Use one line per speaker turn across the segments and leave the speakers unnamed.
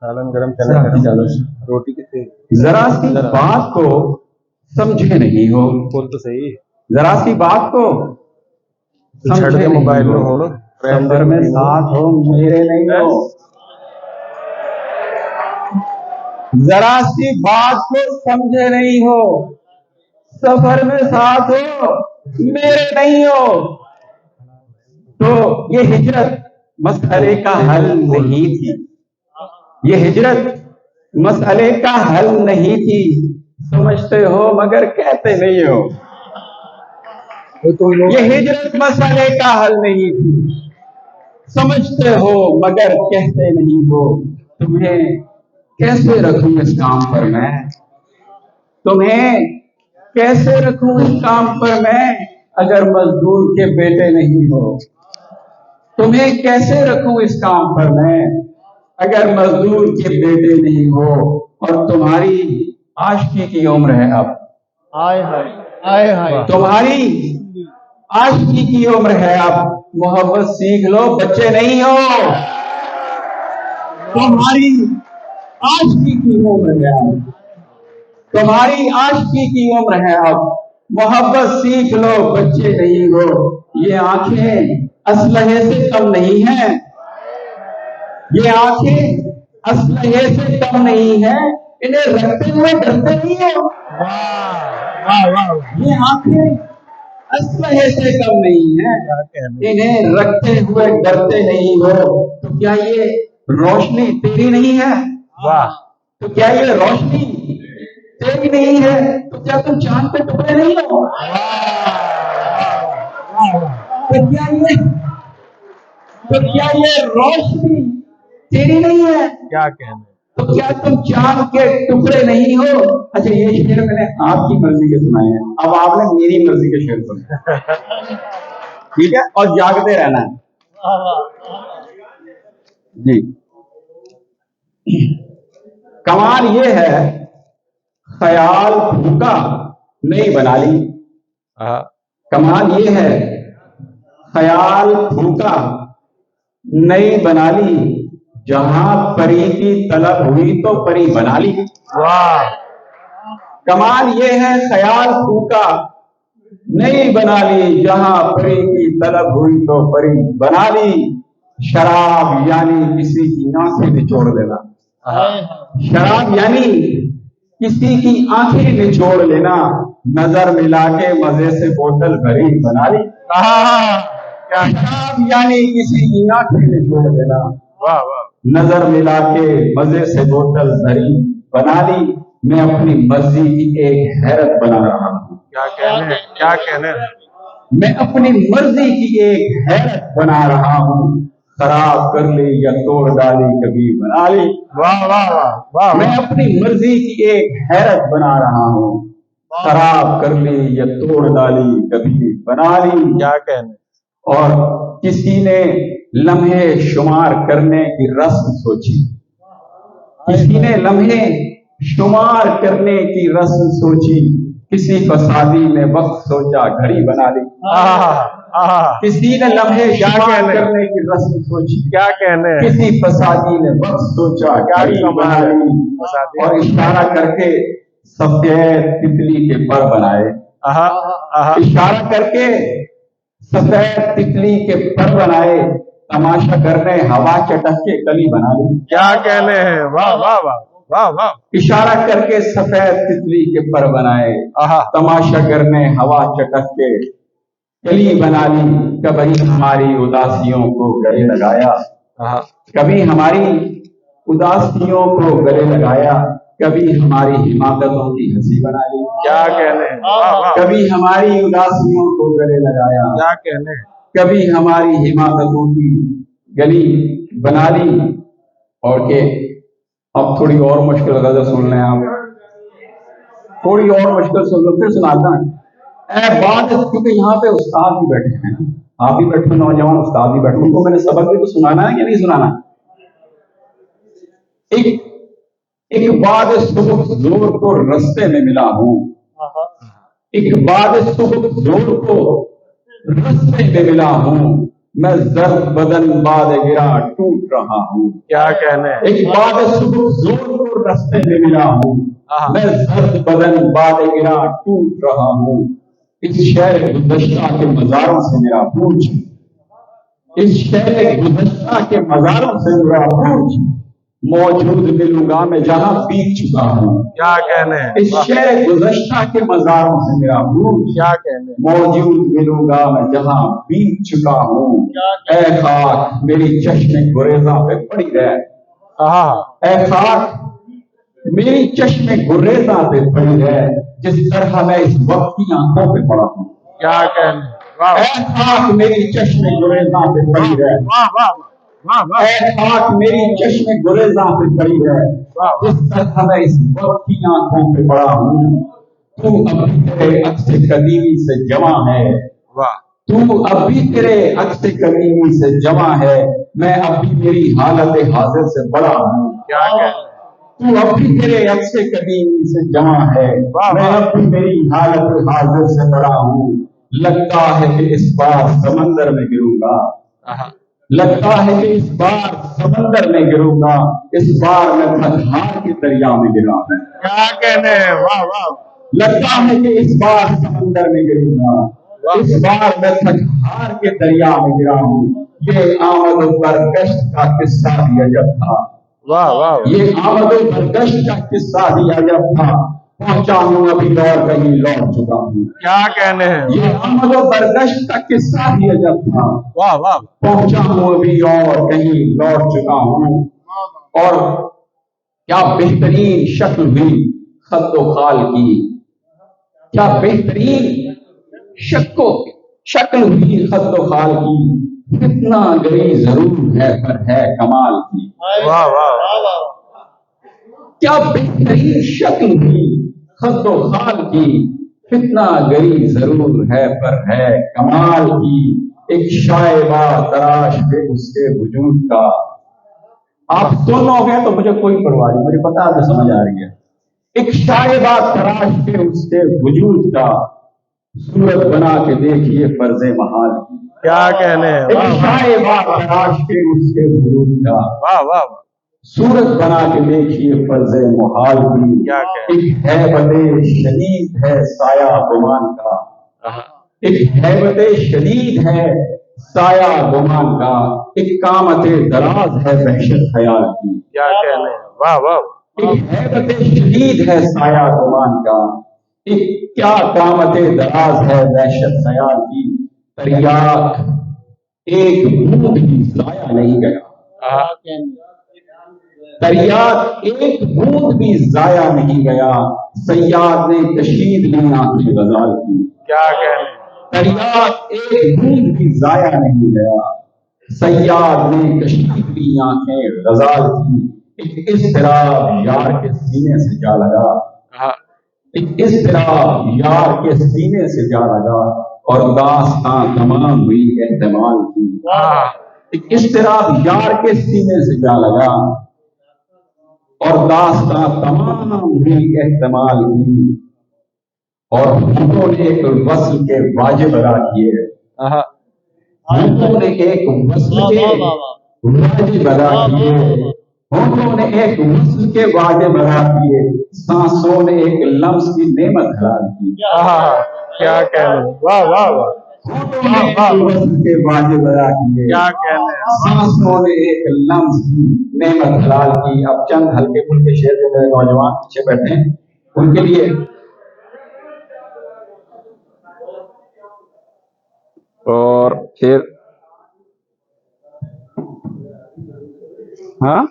سالن گرم کرنا روٹی کتنی
ذرا سی بات کو سمجھے نہیں ہو،
بول تو صحیح
ذرا سی بات کو
چھڑ کے موبائل میں ہو نا
سفر میں ساتھ ہو میرے نہیں ہو، ذرا سی بات کو سمجھے نہیں ہو، سفر میں ساتھ ہو میرے نہیں ہو، تو یہ ہجرت مسئلے کا حل نہیں تھی، یہ ہجرت مسئلے کا حل نہیں تھی، سمجھتے ہو مگر کہتے نہیں ہو، یہ ہجرت مسئلے کا حل نہیں تھی، سمجھتے ہو مگر کہتے نہیں ہو، تمہیں کیسے رکھوں اس کام پر میں، تمہیں کیسے رکھوں اس کام پر میں، اگر مزدور کے بیٹے نہیں ہو، تمہیں کیسے رکھوں اس کام پر میں، اگر مزدور کے بیٹے نہیں ہو، اور تمہاری عاشقی کی عمر ہے اب، تمہاری عاشقی کی عمر ہے اب، محبت سیکھ لو بچے نہیں ہو، تمہاری عاشقی کی عمر ہے اب، تمہاری عاشقی کی عمر ہے اب، محبت سیکھ لو بچے نہیں ہو، یہ آنکھیں اسلحے سے کم نہیں ہیں، یہ آنکھیں اسلحے سے کم نہیں ہیں، انہیں رکھتے ہوئے ڈرتے نہیں ہو، یہ آنکھیں اسلحے سے کم نہیں ہیں، انہیں رکھتے ہوئے ڈرتے نہیں ہو، تو کیا یہ روشنی تیری نہیں ہے، تو کیا یہ روشنی تیری نہیں ہے، تو کیا تم چاند پہ ٹکڑے نہیں ہو، تو کیا یہ روشنی تیری نہیں ہے،
کیا کہنا
تو کیا تم چاند کے ٹکڑے نہیں ہو۔ اچھا یہ شعر میں نے آپ کی مرضی کے سنائے ہیں، اب آپ نے میری مرضی کے شعر سنے، ٹھیک ہے، اور جاگتے رہنا ہے جی۔ کمال یہ ہے خیال بھوکا نہیں بنا لی، کمال یہ ہے خیال بھوکا نہیں بنا لی، جہاں پری کی طلب ہوئی تو پری بنا لی، کمال یہ ہے خیال بھوکا نہیں بنا لی، جہاں پری کی طلب ہوئی تو پری بنا لی، شراب یعنی کسی کی آنکھیں نچوڑ لینا، شراب یعنی کسی کی آنکھیں نچوڑ لینا، نظر ملا کے مزے سے بوتل بھری بنا لی، شراب یعنی کسی کی آنکھیں نچوڑ لینا، نظر ملا کے مزے سے بوتل بھری بنا لی، میں اپنی مرضی کی ایک حیرت بنا رہا ہوں،
کیا کہنے
میں اپنی مرضی کی ایک حیرت بنا رہا ہوں، خراب کر لی یا توڑ ڈالی کبھی بنا لی، میں اپنی مرضی کی ایک حیرت بنا رہا ہوں، خراب کر لی یا توڑ ڈالی کبھی بنا لی،
کیا کہنے
اور کسی نے لمحے شمار کرنے کی رسم سوچی، کسی نے لمحے شمار کرنے کی رسم سوچی، کسی فسادی نے وقت سوچا گھڑی بنا لی، کسی نے لمحے شمار کرنے کی رسم سوچی،
کیا کہنے
کسی فسادی نے وقت سوچا گھڑی بنا لی، اور اشارہ کر کے سفید تتلی کے پر بنائے، اشارہ کر کے سفید تتلی کے پر بنائے، تماشا کرنے ہوا چٹک کے کلی بنا لی،
کیا کہنے ہیں، واہ واہ واہ واہ واہ،
اشارہ کر کے سفید تتلی کے پر بنائے، تماشا کرنے ہوا چٹک کے کلی بنا لی، کبھی ہماری اداسیوں کو گلے لگایا، کبھی ہماری اداسیوں کو گلے لگایا، کبھی ہماری حماقتوں کی ہنسی بنا لی،
کیا کہنے
کبھی ہماری اداسیوں کو گلے لگایا،
کیا کہنے
کبھی ہماری حماقتوں کی گلی بنا لی، اور کہ اب تھوڑی اور مشکل غزل سن لیں آپ، تھوڑی اور مشکل سن لو، پھر سناتا ہوں اے بات، کیونکہ یہاں پہ استاد بھی بیٹھے ہیں، آپ بھی بیٹھے نوجوان استاد بھی بیٹھے، ان کو میں نے سبق بھی تو سنانا ہے یا نہیں سنانا، ایک بعد صبح زور کو رستے میں ملا ہوں، ایک بعد صبح زور کو رستے میں ملا ہوں، میں زرد بدن باد گرا ٹوٹ رہا ہوں.
کیا کہنے ہیں.
ایک باد صبح زور کو رستے میں ملا ہوں. میں زرد بدن باد گرا ٹوٹ رہا ہوں. اس شہر گزشتہ کے مزاروں سے میرا پوچھ. اس شہر گزشتہ کے مزاروں سے میرا پوچھ. موجود ملوں گا میں جہاں بیت چکا ہوں.
کیا کہنے ہیں.
اس شہر گزشتہ کے مزاروں سے میرا پوچھ.
کیا کہنے ہیں.
موجود ملوں گا میں جہاں بیت چکا ہوں. اے خاک میری چشم گریزاں پہ پڑی رہ. اے خاک میری چشم گریزاں پہ پڑی رہ جس طرح میں اس وقت کی آنکھوں پہ پڑا ہوں.
کیا کہنے ہیں. واہ
اے خاک میری چشم گریزاں پہ پڑی رہ.
واہ واہ واہ واہ.
اے خاک میری چشم گریزاں پہ پڑی رہ جس طرح میں اس وقت کی آنکھوں پہ پڑا ہوں. تو ابھی تیرے عکس قدیمی سے جمع ہے.
واہ.
تو اب بھی تیرے عکس قدیمی سے جمع ہے. میں اب بھی میری حالت حاضر سے بڑا ہوں.
کیا کہنے ہیں.
تو اب بھی تیرے عکس قدیمی سے جمع ہے. میں اب بھی میری حالت حاضر سے بڑا ہوں. لگتا ہے کہ اس بار سمندر میں گروں گا. لگتا ہے کہ اس بار سمندر میں گروں گا. اس بار میں تھک ہار کے دریا میں گرا ہوں.
کیا کہنے ہیں. واہ واہ.
لگتا ہے کہ اس بار سمندر میں گروں گا. اس بار میں تھک ہار کے دریا میں گرا ہوں. یہ آمد و برگشت کا قصہ بھی عجب تھا.
واہ واہ.
یہ آمد و برگشت کا قصہ بھی عجب تھا. پہنچا ہوں ابھی اور کہیں لوٹ چکا ہوں.
کیا کہنے ہیں.
یہ آمد و برگشت کا قصہ بھی عجب تھا.
واہ واہ.
پہنچا ہوں ابھی اور کہیں لوٹ چکا ہوں. اور کیا بہترین شکل ہوئی خط و خال کی. کیا بہترین شکل ہوئی خط و خال کی. کتنا گری ضرور ہے پر ہے کمال کی.
واہ واہ.
کیا بہترین شکل ہوئی خط و خال کی. کتنا گری ضرور ہے پر ہے کمال کی. ایک شائبہ تراش پہ اس کے وجود کا. آپ سنو گے تو مجھے کوئی پرواہ نہیں, مجھے پتا ہے سمجھ آ رہی ہے. ایک شائبہ تراش پہ اس کے وجود کا. صورت بنا کے دیکھیے فرض محال کی.
کیا کہنے ہیں.
ایک شائبہ تراش پہ اس کے وجود کا.
واہ واہ.
صورت بنا کے دیکھیے فرض محال کی.
کیا کہنے.
ایک ہیبت شدید ہے سایہ گمان کا. ایک ہیبت شدید ہے سایہ گمان کا. ایک قامت دراز ہے وحشت خیال کی.
کیا کہنے ہیں. واہ واہ.
ایک ہیبت شدید ہے سایہ گمان کا. ایک کیا قامت دراز ہے وحشت خیال کی. تریاک ایک بوند بھی ضائع نہیں گیا. تریاک ایک بوند بھی ضائع نہیں گیا. صیاد نے کشید لی آنکھیں غزال کی.
کیا کہنے.
تریاک ایک بوند بھی ضائع نہیں گیا. صیاد نے کشید لی آنکھیں غزال کی. ایک اضطراب یار کے سینے سے جا لگا. ایک اضطراب یار کے سینے سے جا لگا اور داستان تمام ہوئی احتمال کی. ایک اضطراب یار کے سینے سے جا لگا اور داستان تمام ہوئی احتمال کی. اور ہم نے ایک وصل کے واجب ادا کیے. ہم نے ایک وصل کے واجب ادا کیے. ہم نے ایک وصل کے واجب ادا کیے. سانسوں نے ایک لمس کی نعمت حلال کی.
کیا کہنے. واہ واہ واہ.
وصل کے واجب ادا کیے.
کیا کہنے.
سانسوں نے ایک لمس کی نعمت حلال کی. اب چند ہلکے پھلکے شعر جو میرے نوجوان پیچھے بیٹھے ہیں ان کے لیے. اور پھر ہاں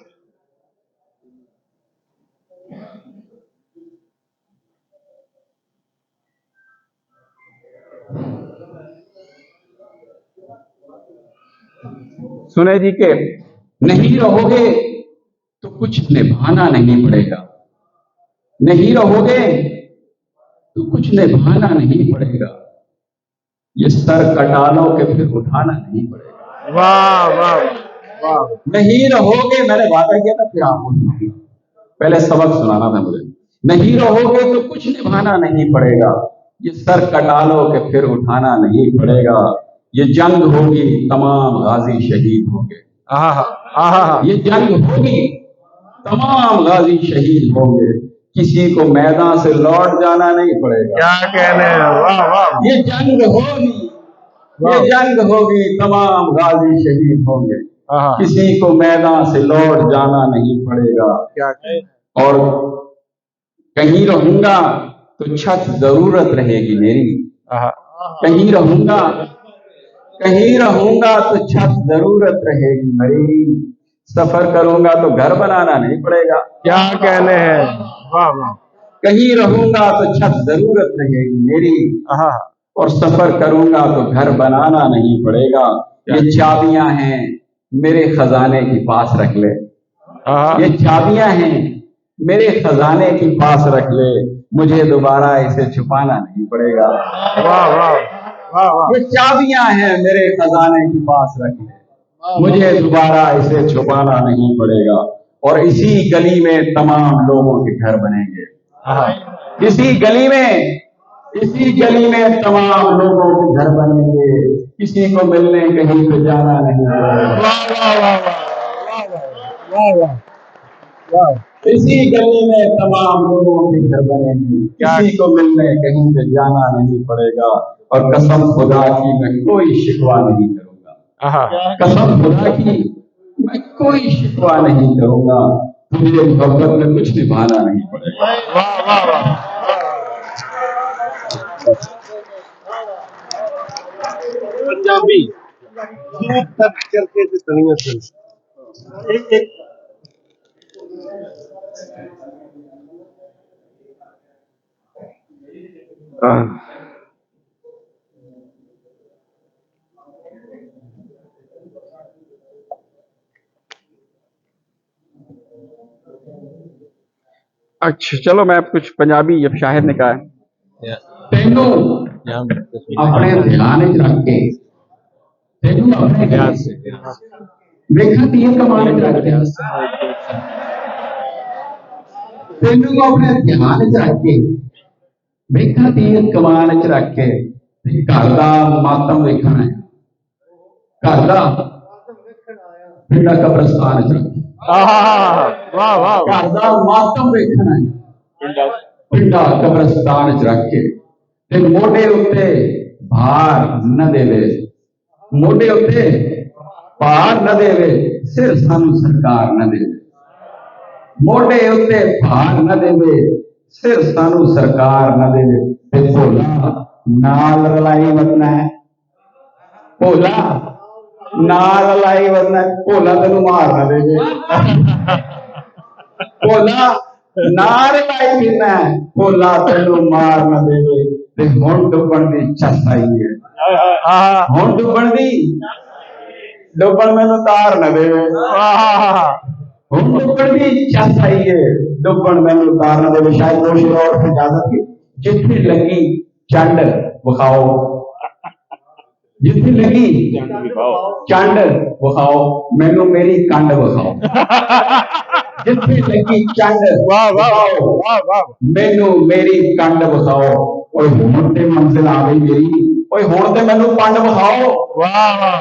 سنے جی کہ نہیں رہو گے تو کچھ نبھانا نہیں پڑے گا. نہیں رہو گے تو کچھ نبھانا نہیں پڑے گا. یہ سر کٹا لو کہ پھر اٹھانا نہیں پڑے گا.
واہ واہ واہ.
نہیں رہو گے, میں نے وعدہ کیا تھا پھر آپ کو پہلے سبق سنانا تھا مجھے. نہیں رہو گے تو کچھ نبھانا نہیں پڑے گا. یہ سر کٹا لو کہ پھر اٹھانا نہیں پڑے گا. یہ جنگ ہوگی تمام غازی شہید ہوں گے. یہ جنگ ہوگی تمام غازی شہید ہوں گے. کسی کو میدان سے لوٹ جانا نہیں پڑے گا.
کیا کہنے ہیں. واہ واہ.
یہ جنگ ہوگی، یہ جنگ ہوگی تمام غازی شہید ہوں گے. کسی کو میدان سے لوٹ جانا نہیں پڑے گا.
کیا کہنے.
اور کہیں رہوں گا تو چھت ضرورت رہے گی میری. کہیں رہوں گا، کہیں رہوں گا تو چھت ضرورت رہے گی میری. سفر کروں گا تو گھر بنانا نہیں پڑے گا.
کیا کہنے ہیں. واہ واہ.
کہیں رہوں گا تو چھت ضرورت رہے گی میری. اور سفر کروں گا تو گھر بنانا نہیں پڑے گا. یہ چابیاں ہیں میرے خزانے کی پاس رکھ لے. یہ چابیاں ہیں میرے خزانے کی پاس رکھ لے. مجھے دوبارہ اسے چھپانا نہیں پڑے گا.
واہ واہ. واہ واہ.
یہ چابیاں ہیں میرے خزانے کی پاس رکھ لے. مجھے دوبارہ اسے چھپانا نہیں پڑے گا. اور اسی گلی میں تمام لوگوں کے گھر بنیں گے. اسی گلی میں تمام لوگوں کے گھر بنیں گے. کسی کو ملنے کہیں پہ جانا نہیں پڑے گا.
واہ واہ واہ واہ واہ. واہ.
اسی گلی میں تمام لوگوں کے گھر بنیں گے. کسی کو ملنے کہیں پہ جانا نہیں پڑے گا. اور قسم خدا کی میں کوئی شکوہ نہیں کروں گا. قسم خدا کی میں کوئی شکوہ نہیں کروں گا. مجھے محبت میں کچھ نبھانا نہیں پڑے گا.
واہ واہ واہ.
پنجابی دودھ تک چرخے سے تنیاں چل ایک
اچھا چلو میں کچھ پنجابی جب شاعر نے کہا ہے. تینوں اپنے دھیان وچ رکھ کے تینوں اپنے خیال سے ویکھا تیر کمان وچ رکھ کے تینوں اپنے دھیان وچ رکھ کے ویکھا تیر کمان وچ رکھ کے گھر دا ماتم ویکھنا ہے. گھر دا پنڈا قبرستان وچ رکھ کے
واہ واہ.
گھر دا ماتم ویکھنا ہے. پنڈا قبرستان وچ رکھ کے تے موڈے اتے بھار نہ دے. موڈے اتے بھار نہ دے. سر سانو سرکار نہ دے. موڈے اتے بھار نہ دے. سر سانو سرکار نہ دے. تے بھولا نال رلائی ورنا ہے. بھولا نال رلائی ورنا ہے. بھولا تینوں مار نہ دے. بھولا نال رلائی پھرنا ہے. بھولا تینوں مار نہ دے. تے ہن ڈبن دی چس آئی ہے. ہن ڈبن مینوں تار نہ دے. ہن ڈبن دی چس آئی ہے. ڈبن مینوں تار نہ دے. شاید دو شیر اور اجازت کی. جتھے لگی چنڈ وکھاؤ. جتھے لگی چنڈ وکھاؤ. مینوں میری کنڈ وکھاؤ. جتھے لگی چنڈ وکھاؤ. مینوں میری کنڈ وکھاؤ. اوے ہن تے منزل آ گئی میری. اوے ہن تے مینوں پنڈ وکھاؤ.
واہ واہ.